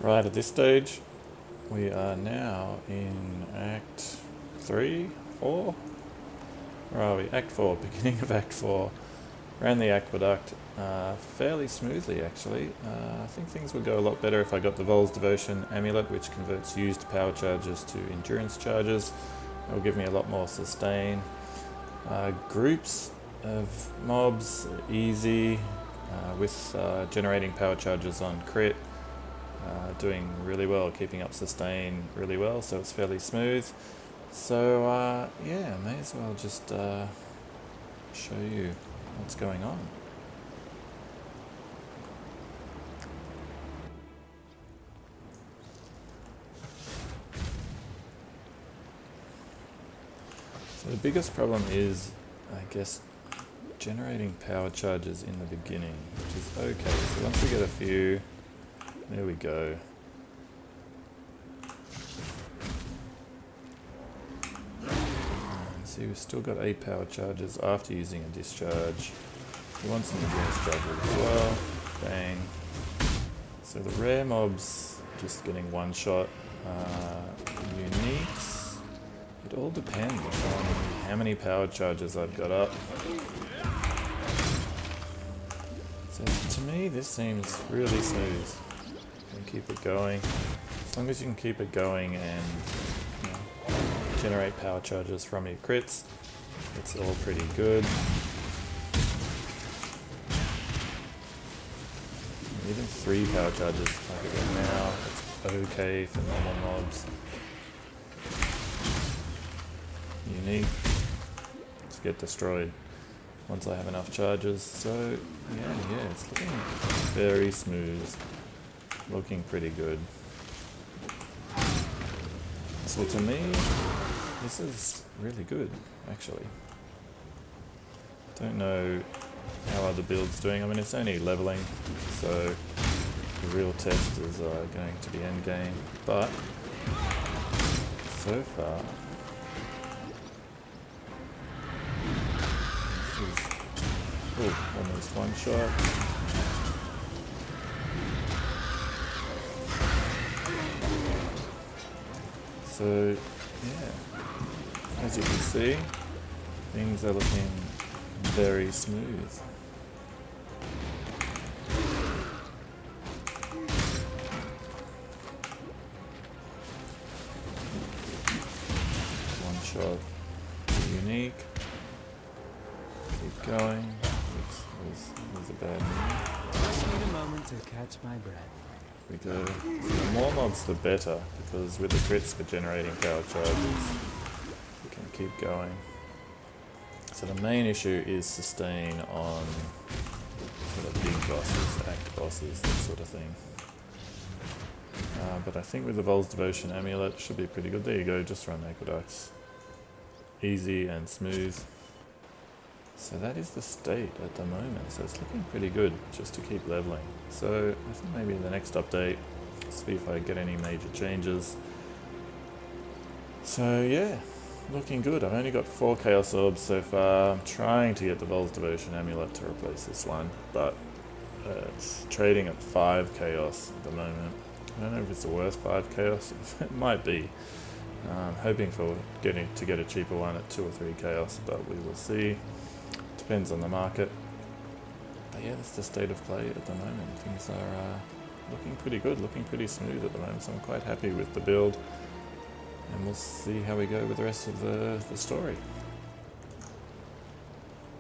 Right, at this stage, we are now in Act 3, 4? Where are we? Act 4, beginning of Act 4. Ran the aqueduct fairly smoothly, actually. I think things would go a lot better if I got the Vol's Devotion Amulet, which converts used power charges to endurance charges. It will give me a lot more sustain. Groups of mobs, easy, with generating power charges on crit. Doing really well, keeping up sustain really well, so it's fairly smooth. So yeah, may as well just show you what's going on. So the biggest problem is, I guess, generating power charges in the beginning, which is okay. So once we get a few, there we go. See, we've still got 8 power charges after using a discharge. We want some endurance charges as well. Bang. So the rare mobs just getting one shot. Uniques. It all depends on how many power charges I've got up. So to me, this seems really smooth. Can keep it going. As long as you can keep it going and generate power charges from your crits, it's all pretty good. Even 3 power charges like I get now, it's okay for normal mobs. Unique, just get destroyed once I have enough charges. So yeah, it's looking very smooth, looking pretty good. So to me, this is really good, actually. Don't know how other builds doing. I mean, it's only leveling, so the real test is going to be endgame. But so far, this is almost one shot. So yeah, as you can see, things are looking very smooth. One shot, unique. Keep going. Was a bad move. Just need a moment to catch my breath. We go. So the more mobs, the better, because with the crits for generating power charges, we can keep going. So the main issue is sustain on sort of big bosses, act bosses, that sort of thing. But I think with the Vol's Devotion Amulet, it should be pretty good. There you go, just run aqueducts. Easy and smooth. So that is the state at the moment, so it's looking pretty good just to keep leveling. So I think maybe in the next update, see if I get any major changes. So yeah, looking good. I've only got 4 Chaos Orbs so far. I'm trying to get the Vol's Devotion Amulet to replace this one, but it's trading at 5 Chaos at the moment. I don't know if it's worth 5 Chaos, it might be. Hoping for getting to get a cheaper one at 2 or 3 Chaos, but we will see. Depends on the market. But yeah, that's the state of play at the moment. Things are looking pretty good, looking pretty smooth at the moment, so I'm quite happy with the build. And we'll see how we go with the rest of the story.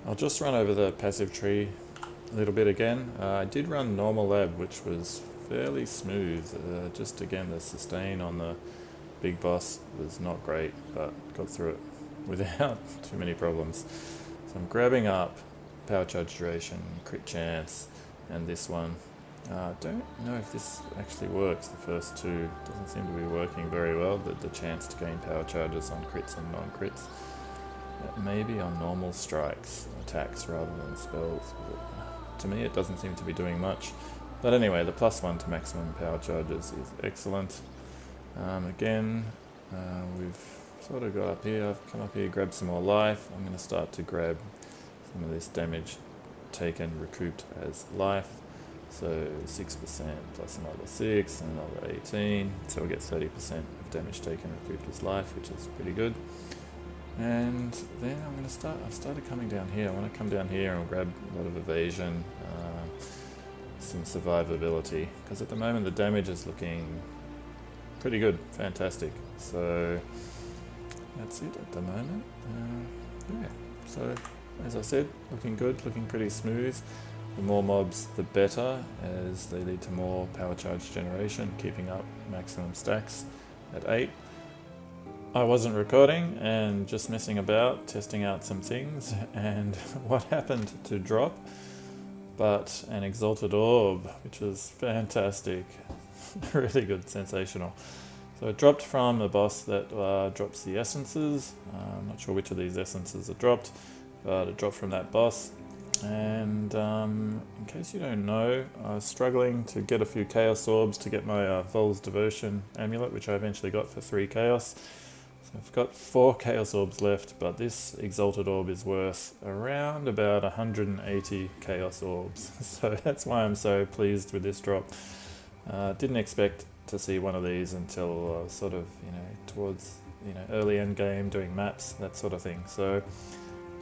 I'll just run over the passive tree a little bit again. I did run normal lab, which was fairly smooth. Just again, the sustain on the big boss was not great, but got through it without too many problems. So I'm grabbing up power charge duration, crit chance, and this one. Don't know if this actually works. The first two doesn't seem to be working very well. The chance to gain power charges on crits and non-crits. Maybe on normal strikes, attacks rather than spells. But to me, it doesn't seem to be doing much. But anyway, the +1 to maximum power charges is excellent. Again, we've So what I got up here, I've come up here, grabbed some more life. I'm going to start to grab some of this damage taken, recouped as life. So 6% plus another 6 and another 18. So we'll get 30% of damage taken, recouped as life, which is pretty good. And then I've started coming down here. I want to come down here and grab a lot of evasion, some survivability, because at the moment the damage is looking pretty good, fantastic. So that's it at the moment. Yeah, so as I said, looking good, looking pretty smooth. The more mobs, the better, as they lead to more power charge generation, keeping up maximum stacks at 8. I wasn't recording and just messing about, testing out some things, and what happened to drop but an Exalted Orb, which was fantastic. Really good, sensational. So it dropped from a boss that drops the essences. I'm not sure which of these essences are dropped, but it dropped from that boss. And in case you don't know, I was struggling to get a few Chaos Orbs to get my Vol's Devotion Amulet, which I eventually got for 3 Chaos. So I've got 4 Chaos Orbs left, but this Exalted Orb is worth around about 180 Chaos Orbs. So that's why I'm so pleased with this drop. Didn't expect to see one of these until sort of, towards, early end game, doing maps, that sort of thing. So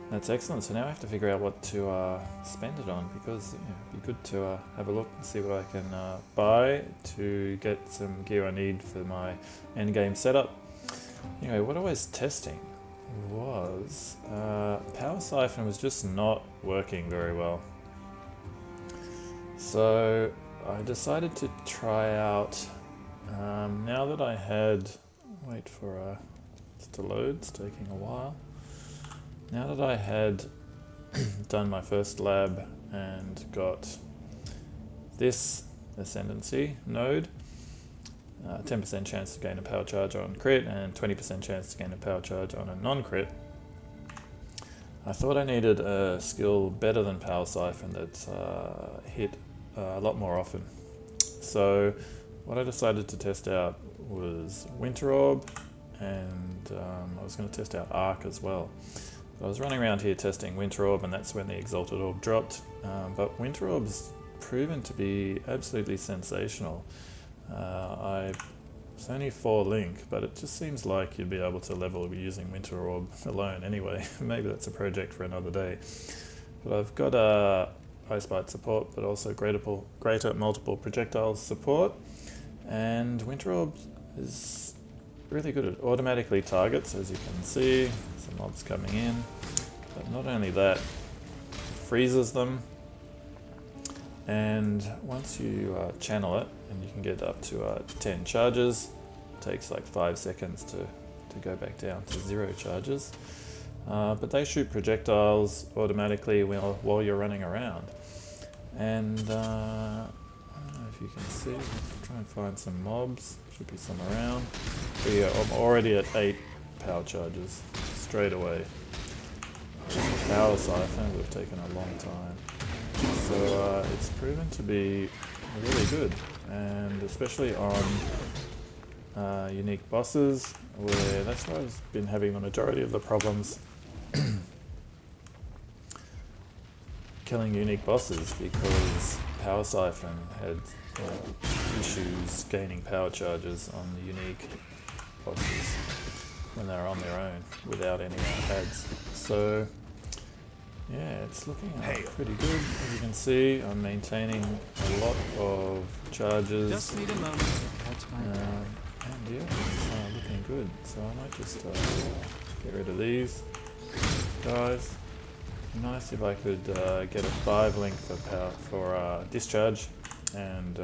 that's excellent. So now I have to figure out what to spend it on, because it'd be good to have a look and see what I can buy to get some gear I need for my end game setup. Anyway, what I was testing was Power Siphon was just not working very well. So I decided to try out, now that I had, wait for it to load, it's taking a while. Now that I had done my first lab and got this Ascendancy node, 10% chance to gain a power charge on crit and 20% chance to gain a power charge on a non-crit, I thought I needed a skill better than Power Siphon that hit a lot more often. So what I decided to test out was Winter Orb, and I was going to test out Arc as well. I was running around here testing Winter Orb, and that's when the Exalted Orb dropped. But Winter Orb's proven to be absolutely sensational. It's only 4 link, but it just seems like you'd be able to level using Winter Orb alone anyway. Maybe that's a project for another day. But I've got Ice Bite support, but also greater multiple projectiles support. And Winter Orb is really good. It automatically targets, as you can see. Some mobs coming in. But not only that, it freezes them. And once you channel it, and you can get up to 10 charges, it takes like 5 seconds to go back down to 0 charges. But they shoot projectiles automatically while you're running around. And I don't know if you can see, I'll try and find some mobs, should be some around. But yeah, I'm already at 8 power charges straight away. Power Siphon would have taken a long time. So it's proven to be really good, and especially on unique bosses, where that's where I've been having the majority of the problems killing unique bosses, because Power Siphon had issues gaining power charges on the unique bosses when they're on their own without any ads. So yeah, it's looking pretty good. As you can see, I'm maintaining a lot of charges. Just need a moment to catch my breath. And yeah, it's looking good. So I might just get rid of these guys. Nice if I could get a 5 link for Discharge, and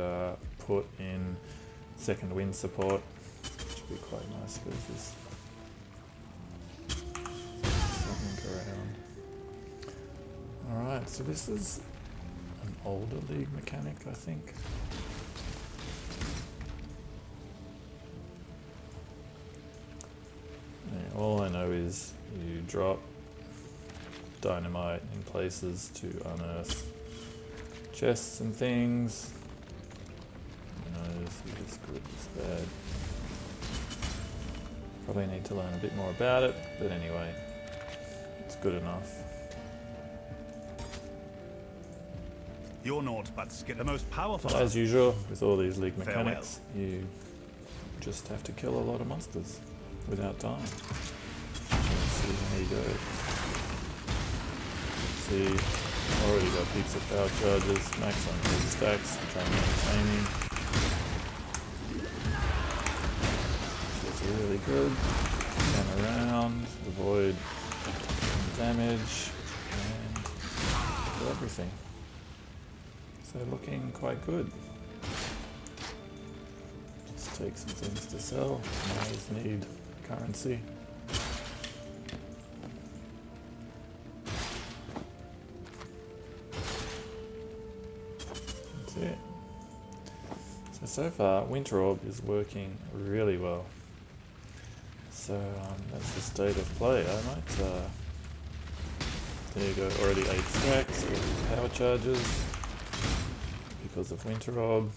put in second wind support. Should be quite nice because there's something around. Alright, so this is an older League mechanic, I think. Yeah, all I know is you drop dynamite in places to unearth chests and things. Who knows if it's good or bad. Probably need to learn a bit more about it, but anyway, it's good enough. You're not but the most powerful. But as usual, with all these league mechanics, you just have to kill a lot of monsters without dying. Let's see how you go. See, already got heaps of power charges, max on health stacks, trying to maintain him. So it's really good. Come around, avoid damage, and do everything. So looking quite good. Just take some things to sell. I always need currency. That's it. So far, Winter Orb is working really well. So that's the state of play. I might, there you go, already 8 stacks, power charges. Because of Winter Orb.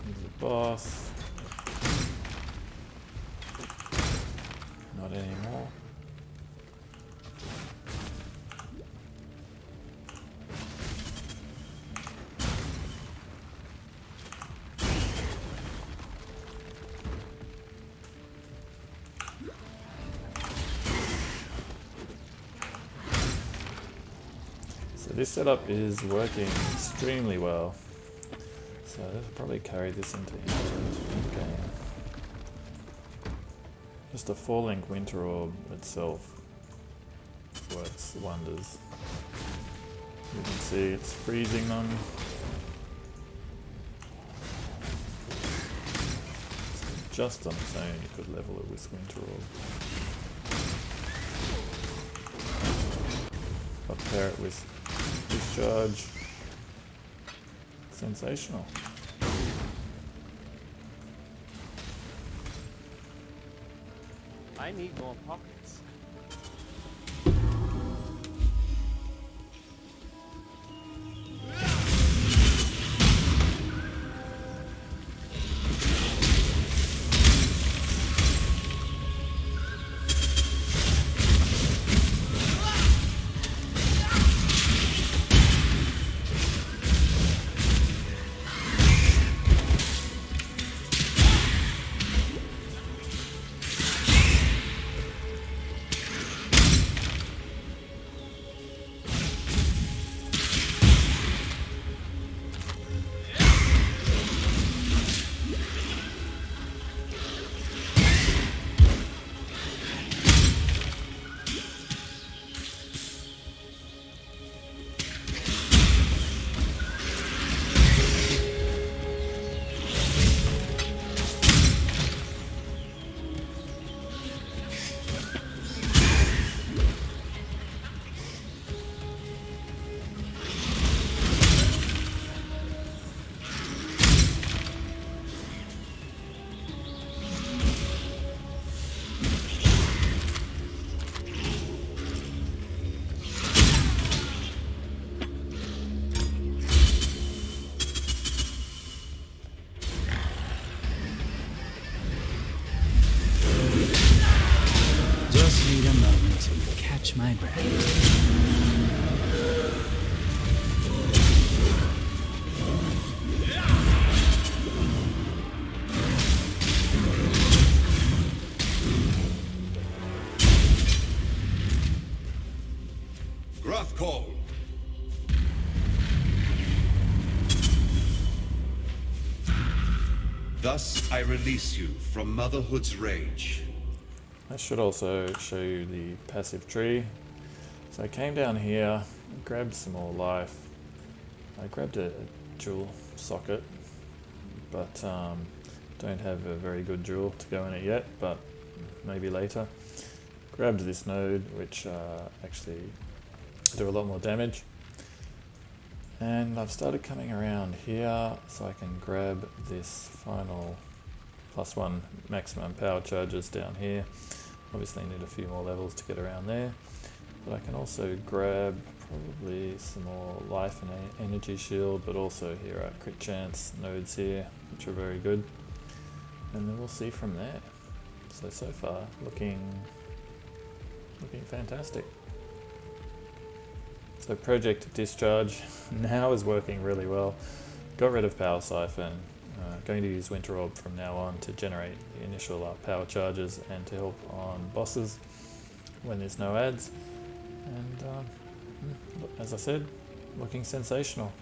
He's a boss. Not anymore. This setup is working extremely well, so I'll probably carry this into in-game. Just a 4-link Winter Orb itself works wonders. You can see it's freezing them. Just on its own you could level it with Winter Orb. Pair it with Discharge. Sensational. I need more pockets. Need a moment to catch my breath. Call. Thus I release you from motherhood's rage. I should also show you the passive tree. So I came down here, grabbed some more life. I grabbed a jewel socket, but don't have a very good jewel to go in it yet, but maybe later. Grabbed this node, which actually do a lot more damage. And I've started coming around here so I can grab this final +1 maximum power charges down here. Obviously need a few more levels to get around there, but I can also grab probably some more life and energy shield, but also here are crit chance nodes here, which are very good. and then we'll see from there. So far, looking fantastic. So Project Discharge now is working really well. Got rid of Power Siphon. Going to use Winter Orb from now on to generate the initial power charges and to help on bosses when there's no ads. And as I said, looking sensational.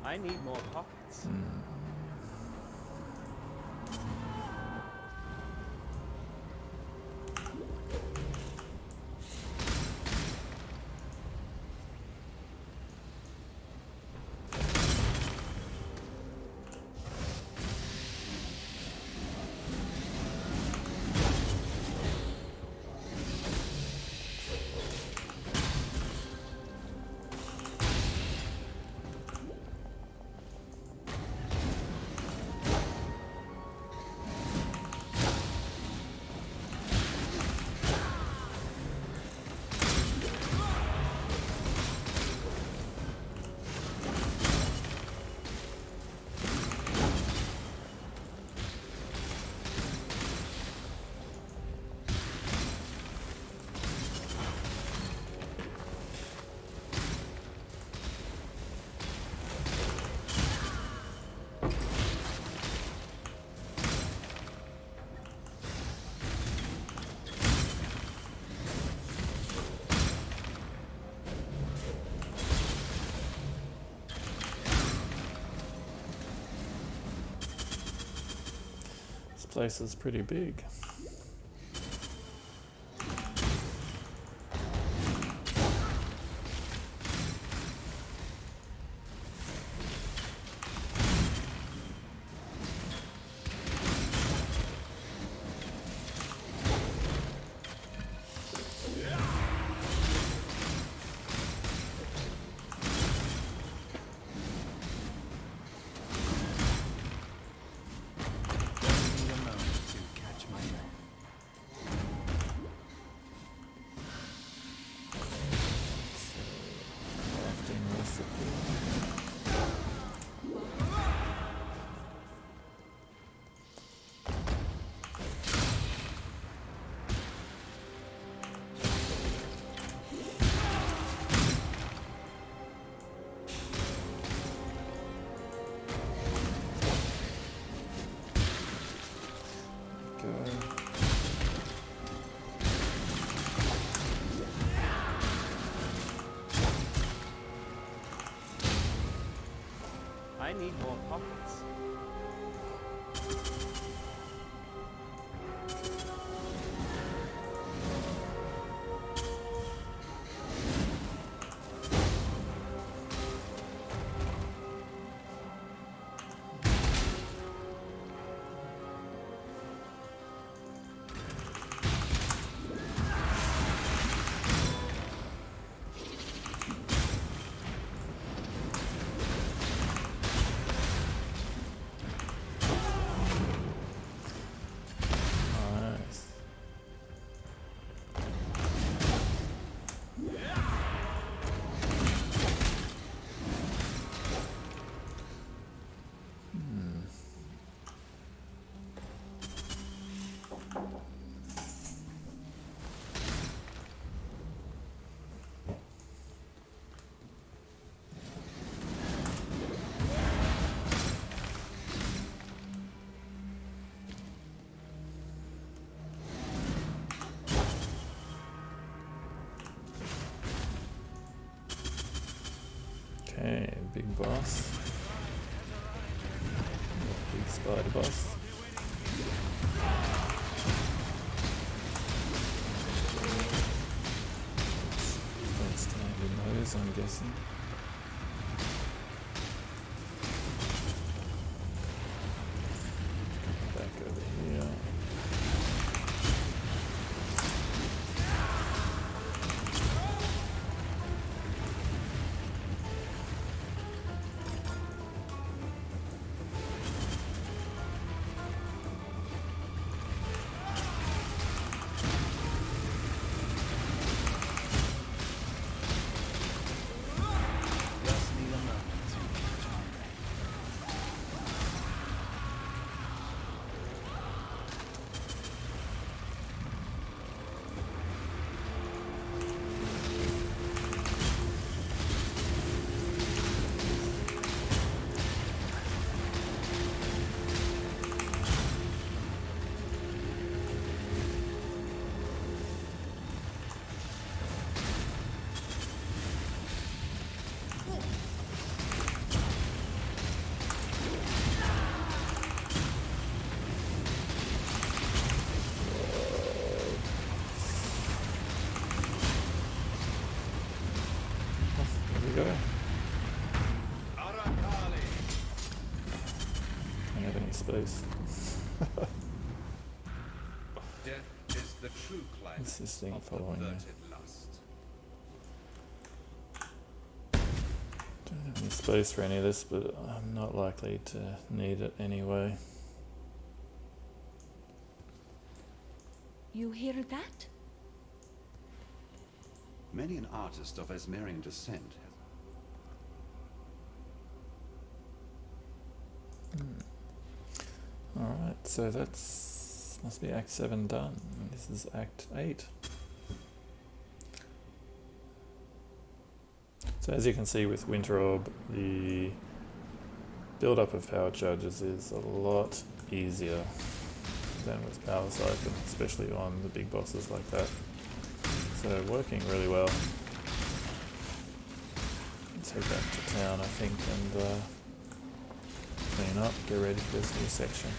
I need more pockets. This place is pretty big. I need more pockets. Okay, big boss. Big spider boss. That's standard nose, I'm guessing. Back over here. space. Death is the true climax What's this thing of following me? perverted lust. Don't have any space for any of this, but I'm not likely to need it anyway. You hear that? Many an artist of Esmerian descent has... Alright, so that's must be Act 7 done. This is Act 8. So as you can see with Winter Orb, the build-up of power charges is a lot easier than with Power Siphon, especially on the big bosses like that. So working really well. Let's head back to town, I think, and clean up, get ready for this new section.